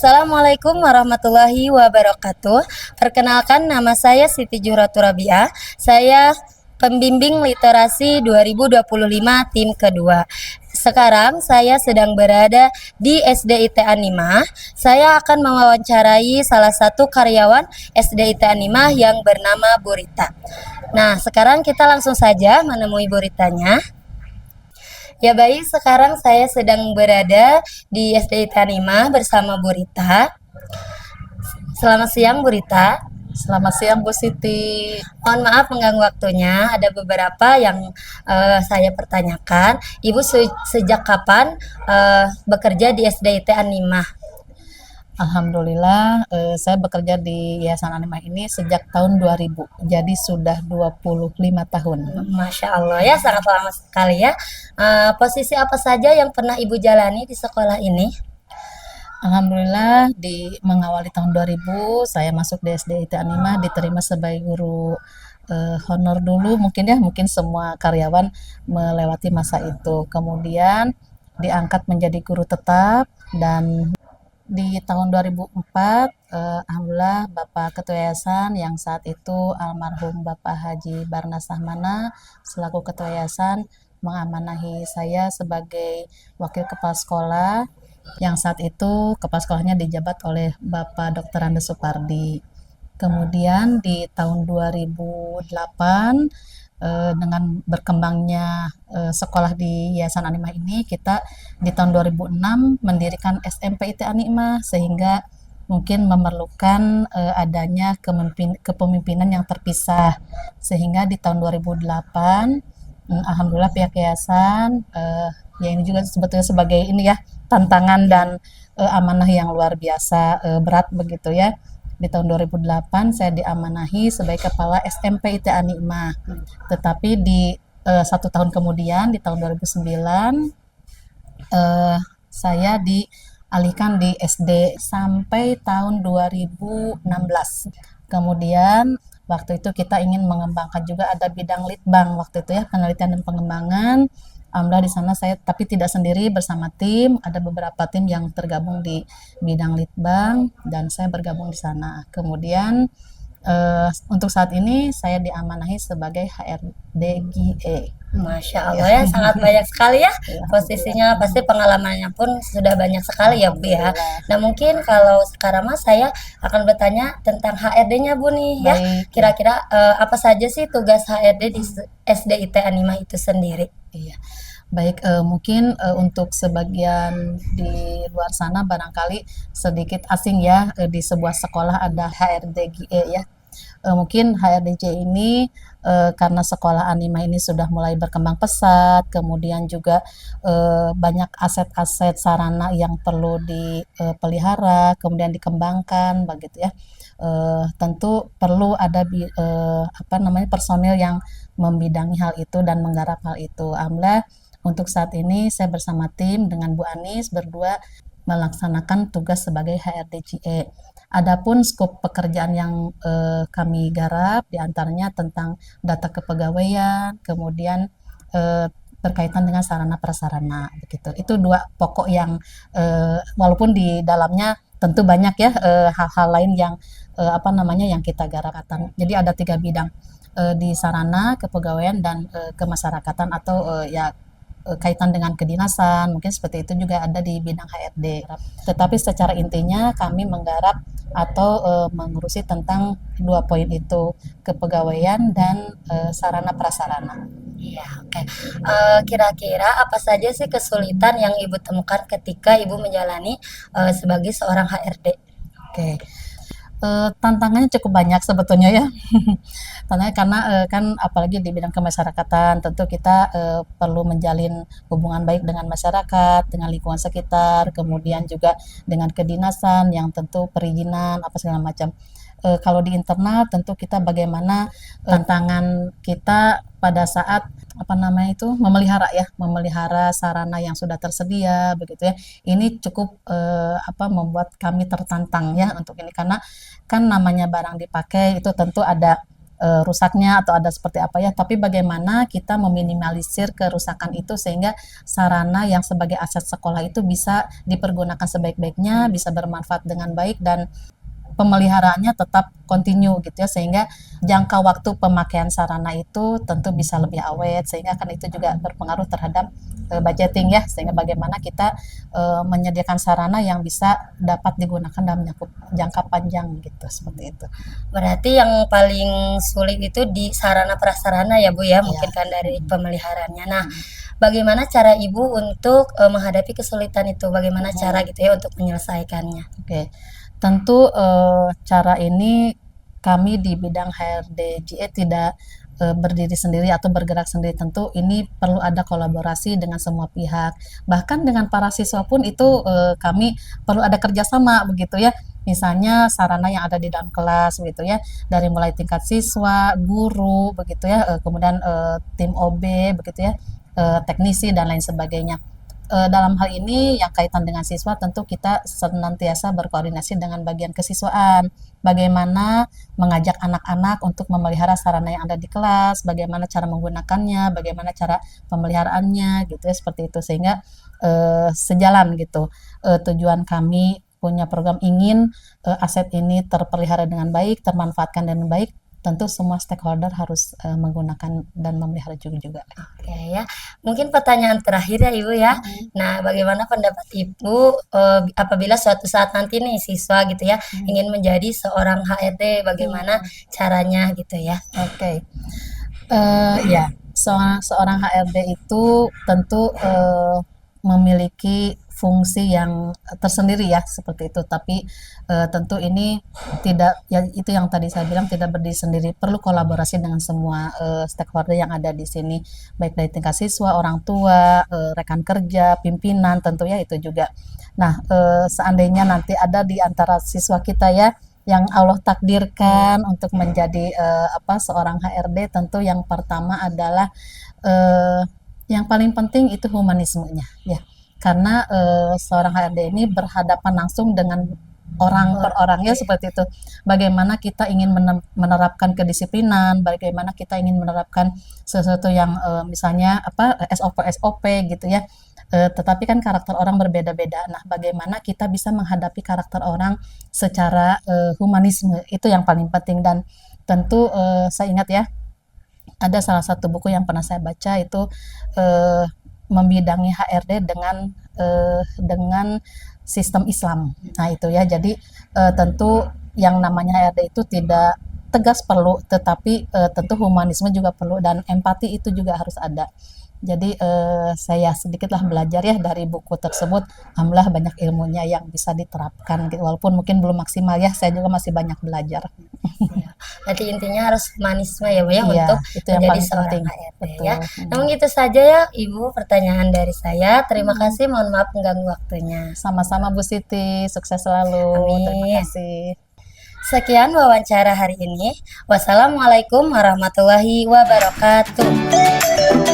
Assalamualaikum warahmatullahi wabarakatuh. Perkenalkan, nama saya Siti Juhratul Rabiah. Saya pembimbing literasi 2025 tim kedua. Sekarang saya sedang berada di SDIT Animah. Saya akan mewawancarai salah satu karyawan SDIT Animah yang bernama Bu Rita. Nah, sekarang kita langsung saja menemui Bu Ritanya. Ya baik, sekarang saya sedang berada di SDIT Animah bersama Bu Rita. Selamat siang Bu Rita. Selamat siang Bu Siti. Mohon maaf mengganggu waktunya. Ada beberapa yang saya pertanyakan. Ibu sejak kapan bekerja di SDIT Animah? Alhamdulillah, saya bekerja di Yayasan Animah ini sejak tahun 2000. Jadi sudah 25 tahun. Masya Allah ya, sangat lama sekali ya. Posisi apa saja yang pernah Ibu jalani di sekolah ini? Alhamdulillah mengawali tahun 2000 saya masuk di SDIT Animah, diterima sebagai guru honor dulu mungkin semua karyawan melewati masa itu. Kemudian diangkat menjadi guru tetap dan di tahun 2004 alhamdulillah Bapak Ketua Yayasan yang saat itu almarhum Bapak Haji Barnas Ahmana selaku Ketua Yayasan mengamanahi saya sebagai wakil kepala sekolah yang saat itu kepala sekolahnya dijabat oleh Bapak Dr. Andes Supardi. Kemudian di tahun 2008 dengan berkembangnya sekolah di Yayasan Animah ini, kita di tahun 2006 mendirikan SMP IT Animah sehingga mungkin memerlukan adanya kepemimpinan yang terpisah, sehingga di tahun 2008 alhamdulillah pihak yayasan ya ini juga sebetulnya sebagai ini ya tantangan dan amanah yang luar biasa berat begitu ya. Di tahun 2008 saya diamanahi sebagai kepala SMP IT Animah. Tetapi di 1 tahun kemudian di tahun 2009 saya dialihkan di SD sampai tahun 2016. Kemudian waktu itu kita ingin mengembangkan juga ada bidang litbang waktu itu ya, penelitian dan pengembangan. Alhamdulillah di sana saya tapi tidak sendiri, bersama tim, ada beberapa tim yang tergabung di bidang litbang dan saya bergabung di sana. Kemudian untuk saat ini saya diamanahi sebagai HRD GE. Masya Allah ya, sangat banyak sekali ya posisinya, pasti pengalamannya pun sudah banyak sekali ya Bu ya. Nah mungkin kalau sekarang mas saya akan bertanya tentang HRD-nya Bu nih ya. Baik. Kira-kira apa saja sih tugas HRD di SDIT Animah itu sendiri? Iya. Baik, mungkin untuk sebagian di luar sana barangkali sedikit asing ya, di sebuah sekolah ada HRD GE ya. Mungkin HRDJ ini karena sekolah Animah ini sudah mulai berkembang pesat, kemudian juga banyak aset-aset sarana yang perlu dipelihara, kemudian dikembangkan begitu ya. Tentu perlu ada personil yang membidangi hal itu dan menggarap hal itu. Alhamdulillah untuk saat ini saya bersama tim dengan Bu Anis berdua melaksanakan tugas sebagai HRD-GE. Adapun skop pekerjaan yang kami garap diantaranya tentang data kepegawaian, kemudian berkaitan dengan sarana prasarana begitu. Itu dua pokok yang walaupun di dalamnya tentu banyak ya hal-hal lain yang yang kita garap. Jadi ada 3 bidang di sarana kepegawaian dan kemasyarakatan atau kaitan dengan kedinasan, mungkin seperti itu juga ada di bidang HRD. Tetapi secara intinya kami menggarap atau mengurusi tentang 2 poin itu, kepegawaian dan sarana prasarana. Iya, oke. Kira-kira apa saja sih kesulitan yang Ibu temukan ketika Ibu menjalani sebagai seorang HRD? Oke. Tantangannya cukup banyak sebetulnya ya. Tantangannya karena kan apalagi di bidang kemasyarakatan tentu kita perlu menjalin hubungan baik dengan masyarakat, dengan lingkungan sekitar, kemudian juga dengan kedinasan yang tentu perizinan apa segala macam. Kalau di internal tentu kita bagaimana tantangan kita pada saat memelihara sarana yang sudah tersedia begitu ya. Ini cukup membuat kami tertantang ya untuk ini karena kan namanya barang dipakai itu tentu ada rusaknya atau ada seperti apa ya, tapi bagaimana kita meminimalisir kerusakan itu sehingga sarana yang sebagai aset sekolah itu bisa dipergunakan sebaik-baiknya, bisa bermanfaat dengan baik dan pemeliharaannya tetap kontinu gitu ya, sehingga jangka waktu pemakaian sarana itu tentu bisa lebih awet, sehingga kan itu juga berpengaruh terhadap budgeting ya, sehingga bagaimana kita menyediakan sarana yang bisa dapat digunakan dalam jangka panjang gitu, seperti itu. Berarti yang paling sulit itu di sarana prasarana ya Bu ya, Iya. mungkin kan dari pemeliharaannya. Nah, bagaimana cara Ibu untuk menghadapi kesulitan itu? Bagaimana cara gitu ya untuk menyelesaikannya? Oke, tentu cara ini kami di bidang HRD/GE tidak berdiri sendiri atau bergerak sendiri. Tentu ini perlu ada kolaborasi dengan semua pihak. Bahkan dengan para siswa pun itu kami perlu ada kerjasama begitu ya. Misalnya sarana yang ada di dalam kelas begitu ya, dari mulai tingkat siswa, guru begitu ya, kemudian tim OB begitu ya, teknisi dan lain sebagainya. Dalam hal ini yang kaitan dengan siswa tentu kita senantiasa berkoordinasi dengan bagian kesiswaan. Bagaimana mengajak anak-anak untuk memelihara sarana yang ada di kelas, bagaimana cara menggunakannya, bagaimana cara pemeliharaannya gitu ya, seperti itu. Sehingga sejalan gitu tujuan kami punya program ingin aset ini terpelihara dengan baik, termanfaatkan dengan baik. Tentu semua stakeholder harus menggunakan dan memelihara juga. Oke ya, mungkin pertanyaan terakhir ya Ibu ya. Nah, bagaimana pendapat Ibu apabila suatu saat nanti nih siswa gitu ya ingin menjadi seorang HRD, bagaimana caranya gitu ya? Oke. Ya, seorang HRD itu tentu memiliki fungsi yang tersendiri ya, seperti itu. Tapi tentu ini tidak, ya itu yang tadi saya bilang, tidak berdiri sendiri, perlu kolaborasi dengan semua stakeholder yang ada di sini, baik dari tingkat siswa, orang tua, rekan kerja, pimpinan, tentu ya itu juga. Nah, seandainya nanti ada di antara siswa kita ya yang Allah takdirkan untuk menjadi seorang HRD, tentu yang pertama adalah yang paling penting itu humanismenya ya, karena seorang HRD ini berhadapan langsung dengan orang per orangnya, seperti itu. Bagaimana kita ingin menerapkan kedisiplinan, bagaimana kita ingin menerapkan sesuatu yang misalnya SOP gitu ya. Tetapi kan karakter orang berbeda-beda. Nah, bagaimana kita bisa menghadapi karakter orang secara humanisme, itu yang paling penting. Dan tentu saya ingat ya, ada salah satu buku yang pernah saya baca itu membidangi HRD dengan sistem Islam. Nah, itu ya. Jadi tentu yang namanya HRD itu tidak tegas perlu, tetapi tentu humanisme juga perlu dan empati itu juga harus ada. Jadi saya sedikitlah belajar ya dari buku tersebut. Alhamdulillah banyak ilmunya yang bisa diterapkan gitu. Walaupun mungkin belum maksimal ya, saya juga masih banyak belajar. Berarti intinya harus humanisme ya Bu ya, Iya, untuk itu yang menjadi paling seorang penting. HRD Betul. ya. Namun gitu saja ya Ibu pertanyaan dari saya. Terima kasih, mohon maaf mengganggu waktunya. Sama-sama Bu Siti, sukses selalu. Terima Amin. kasih. Sekian wawancara hari ini. Wassalamualaikum warahmatullahi wabarakatuh.